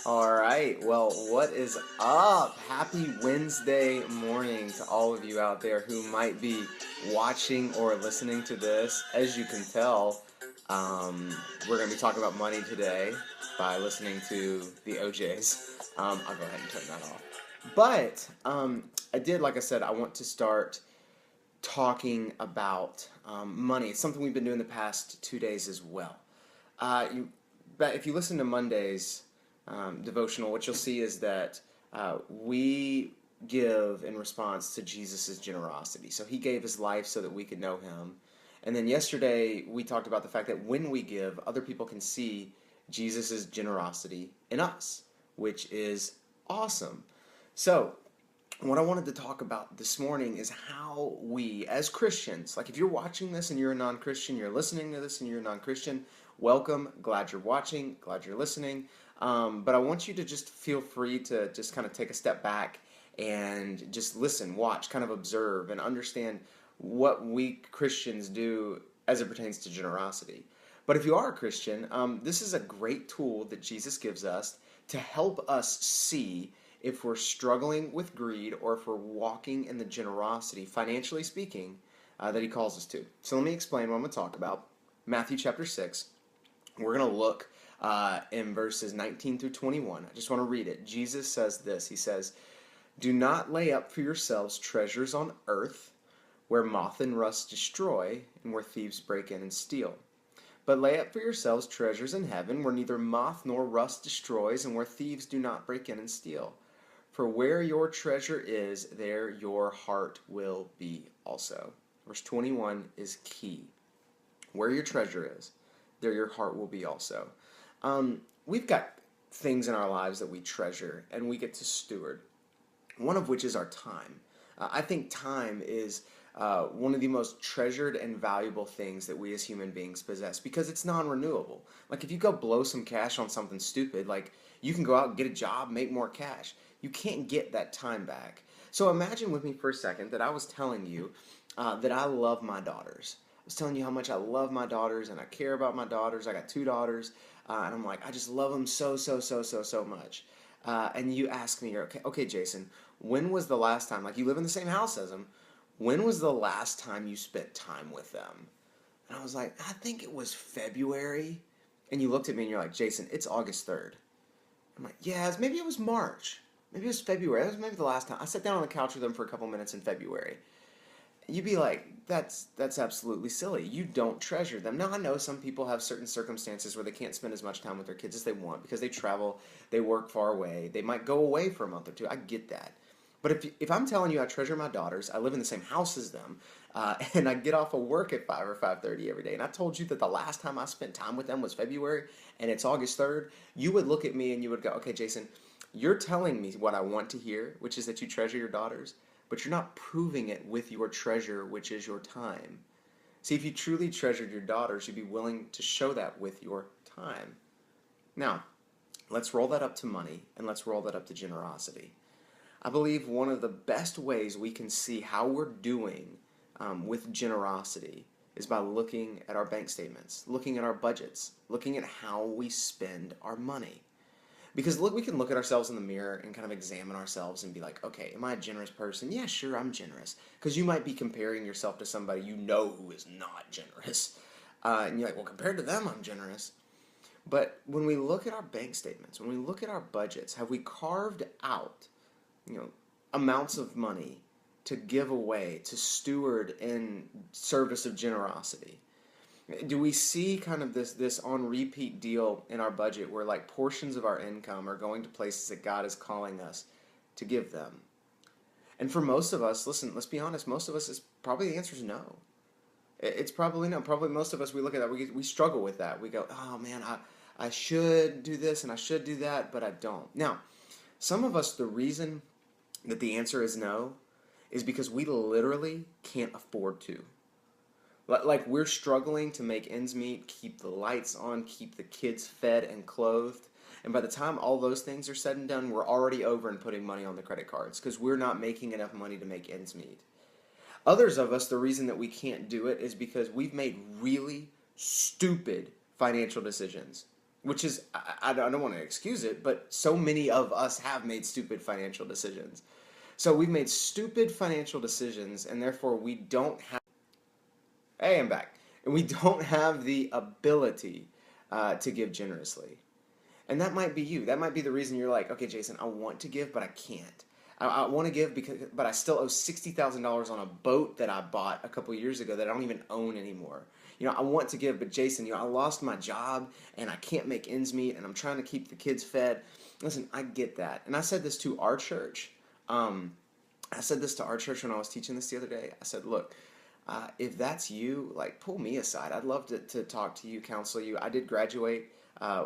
All right. Well, what is up? Happy Wednesday morning to all of you out there who might be watching or listening to this. As you can tell, we're going to be talking about money today by listening to the OJs. I'll go ahead and turn that off. But I did, like I said, I want to start talking about money. It's something we've been doing the past 2 days as well. But if you listen to Monday's devotional, what you'll see is that we give in response to Jesus' generosity. So he gave his life so that we could know him. And then yesterday we talked about the fact that when we give, other people can see Jesus' generosity in us, which is awesome. So what I wanted to talk about this morning is how we, as Christians, like if you're watching this and you're a non-Christian, you're listening to this and you're a non-Christian, welcome. Glad you're watching. Glad you're listening. But I want you to just feel free to just kind of take a step back and just listen, watch, kind of observe, and understand what we Christians do as it pertains to generosity. But if you are a Christian, this is a great tool that Jesus gives us to help us see if we're struggling with greed or if we're walking in the generosity, financially speaking, that he calls us to. So let me explain what I'm going to talk about. Matthew chapter 6. We're going to look in verses 19 through 21. I just want to read it. Jesus says this. He says, "Do not lay up for yourselves treasures on earth, where moth and rust destroy, and where thieves break in and steal. But lay up for yourselves treasures in heaven, where neither moth nor rust destroys, and where thieves do not break in and steal. For where your treasure is, there your heart will be also." Verse 21 is key. Where your treasure is, there your heart will be also. We've got things in our lives that we treasure and we get to steward, one of which is our time. I think time is one of the most treasured and valuable things that we as human beings possess because it's non-renewable. Like if you go blow some cash on something stupid, like you can go out and get a job, make more cash. You can't get that time back. So imagine with me for a second that I was telling you that I love my daughters. I was telling you how much I love my daughters and I care about my daughters. I got 2 daughters, and I'm like, I just love them so much. And you ask me, okay, Jason, when was the last time, like you live in the same house as them, when was the last time you spent time with them? And I was like, I think it was February. And you looked at me and you're like, Jason, it's August 3rd. I'm like, yeah, maybe it was March. Maybe it was February. That was maybe the last time. I sat down on the couch with them for a couple minutes in February. You'd be like, that's absolutely silly. You don't treasure them. Now, I know some people have certain circumstances where they can't spend as much time with their kids as they want because they travel, they work far away, they might go away for a month or two. I get that. But if I'm telling you I treasure my daughters, I live in the same house as them, and I get off of work at 5 or 5:30 every day, and I told you that the last time I spent time with them was February, and it's August 3rd, you would look at me and you would go, okay, Jason, you're telling me what I want to hear, which is that you treasure your daughters, but you're not proving it with your treasure, which is your time. See, if you truly treasured your daughters, you'd be willing to show that with your time. Now, let's roll that up to money, and let's roll that up to generosity. I believe one of the best ways we can see how we're doing with generosity is by looking at our bank statements, looking at our budgets, looking at how we spend our money. Because look, we can look at ourselves in the mirror and kind of examine ourselves and be like, okay, am I a generous person? Yeah, sure, I'm generous. Because you might be comparing yourself to somebody you know who is not generous. And you're like, well, compared to them, I'm generous. But when we look at our bank statements, when we look at our budgets, have we carved out, amounts of money to give away, to steward in service of generosity? Do we see kind of this on repeat deal in our budget where like portions of our income are going to places that God is calling us to give them? And for most of us, listen, let's be honest, most of us is probably the answer is no. It's probably no. Probably most of us, we look at that, we struggle with that. We go, oh man, I should do this and I should do that, but I don't. Now, some of us, the reason that the answer is no is because we literally can't afford to. Like we're struggling to make ends meet, keep the lights on, keep the kids fed and clothed. And by the time all those things are said and done, we're already over and putting money on the credit cards because we're not making enough money to make ends meet. Others of us, the reason that we can't do it is because we've made really stupid financial decisions. which is, I don't want to excuse it, but so many of us have made stupid financial decisions. So we've made stupid financial decisions, and therefore we don't have, hey, I'm back. And we don't have the ability to give generously. And that might be you. That might be the reason you're like, okay, Jason, I want to give, but I can't. I want to give but I still owe $60,000 on a boat that I bought a couple years ago that I don't even own anymore. I want to give, but Jason, I lost my job and I can't make ends meet, and I'm trying to keep the kids fed. Listen, I get that, and I said this to our church. I said this to our church when I was teaching this the other day. I said, look, if that's you, like, pull me aside. I'd love to talk to you, counsel you. I did graduate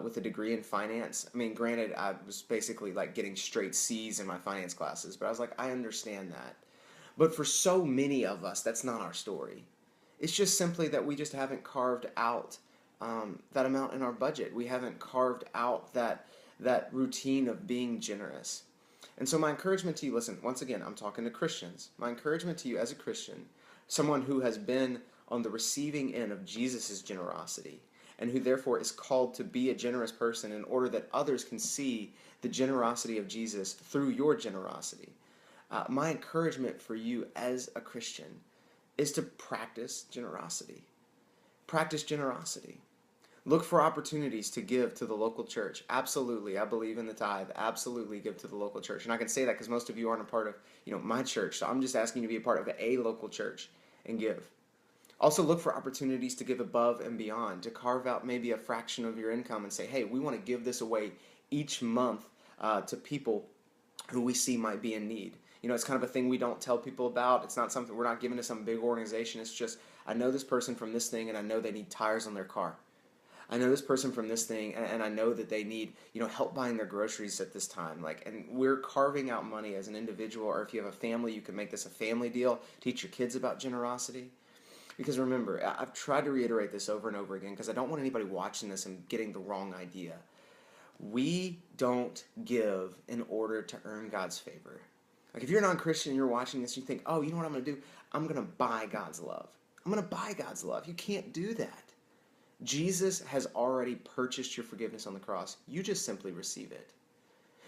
with a degree in finance. I mean, granted, I was basically like getting straight C's in my finance classes, but I was like, I understand that. But for so many of us, that's not our story. It's just simply that we just haven't carved out that amount in our budget. We haven't carved out that routine of being generous. And so my encouragement to you, listen, once again, I'm talking to Christians. My encouragement to you as a Christian, someone who has been on the receiving end of Jesus' generosity, and who therefore is called to be a generous person in order that others can see the generosity of Jesus through your generosity. My encouragement for you as a Christian is to practice generosity. Practice generosity. Look for opportunities to give to the local church. Absolutely, I believe in the tithe. Absolutely give to the local church. And I can say that because most of you aren't a part of, my church. So I'm just asking you to be a part of a local church and give. Also look for opportunities to give above and beyond, to carve out maybe a fraction of your income and say, hey, we want to give this away each month to people who we see might be in need. It's kind of a thing we don't tell people about. It's not something, we're not giving to some big organization. It's just, I know this person from this thing, and I know they need tires on their car. I know this person from this thing, and I know that they need, help buying their groceries at this time. And we're carving out money as an individual, or if you have a family, you can make this a family deal. Teach your kids about generosity. Because remember, I've tried to reiterate this over and over again because I don't want anybody watching this and getting the wrong idea. We don't give in order to earn God's favor. Like if you're a non-Christian and you're watching this, you think, oh, you know what I'm going to do? I'm going to buy God's love. I'm going to buy God's love. You can't do that. Jesus has already purchased your forgiveness on the cross. You just simply receive it.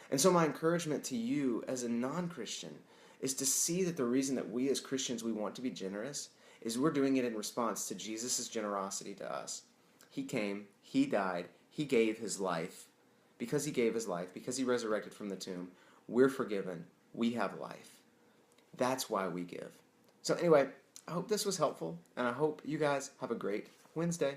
And so my encouragement to you as a non-Christian is to see that the reason that we as Christians, we want to be generous is we're doing it in response to Jesus' generosity to us. He came, he died, he gave his life. Because he gave his life, because he resurrected from the tomb, we're forgiven, we have life. That's why we give. So anyway, I hope this was helpful, and I hope you guys have a great Wednesday.